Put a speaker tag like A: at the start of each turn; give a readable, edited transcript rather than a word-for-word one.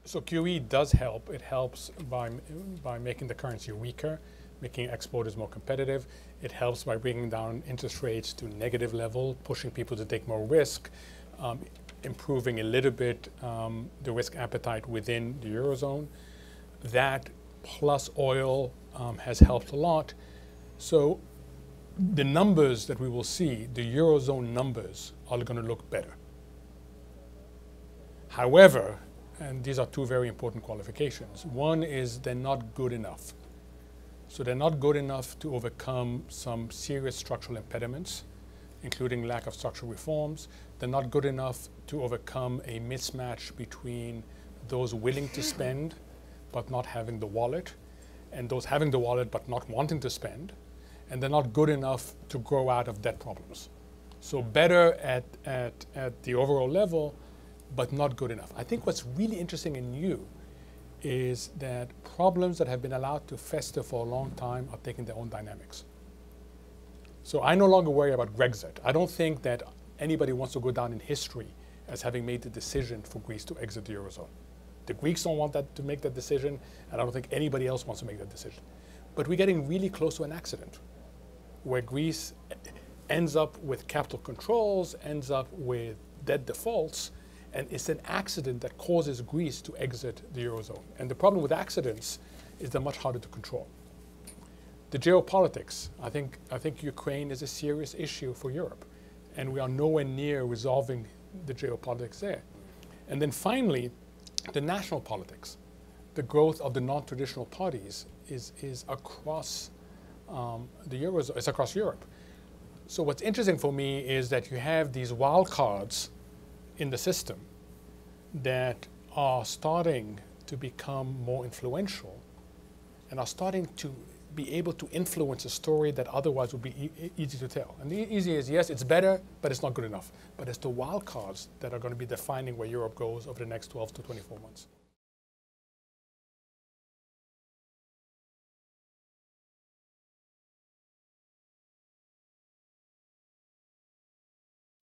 A: So QE does help. It helps by making the currency weaker, making exporters more competitive. It helps by bringing down interest rates to negative level, pushing people to take more risk, improving a little bit the risk appetite within the Eurozone. That plus oil has helped a lot. So the numbers that we will see, the Eurozone numbers, are going to look better. However, and these are two very important qualifications. One is they're not good enough. So they're not good enough to overcome some serious structural impediments, including lack of structural reforms. They're not good enough to overcome a mismatch between those willing to spend but not having the wallet, and those having the wallet but not wanting to spend. And they're not good enough to grow out of debt problems. So better at the overall level, but not good enough. I think what's really interesting and new is that problems that have been allowed to fester for a long time are taking their own dynamics. So I no longer worry about Brexit. I don't think that anybody wants to go down in history as having made the decision for Greece to exit the Eurozone. The Greeks don't want to make that decision, and I don't think anybody else wants to make that decision. But we're getting really close to an accident where Greece ends up with capital controls, ends up with debt defaults, and it's an accident that causes Greece to exit the Eurozone. And the problem with accidents is they're much harder to control. The geopolitics, I think Ukraine is a serious issue for Europe, and we are nowhere near resolving the geopolitics there. And then finally, the national politics. The growth of the non-traditional parties is across the Eurozone, it's across Europe. So what's interesting for me is that you have these wild cards in the system that are starting to become more influential and are starting to be able to influence a story that otherwise would be easy to tell. And the easy is, yes, it's better, but it's not good enough. But it's the wild cards that are going to be defining where Europe goes over the next 12 to 24 months.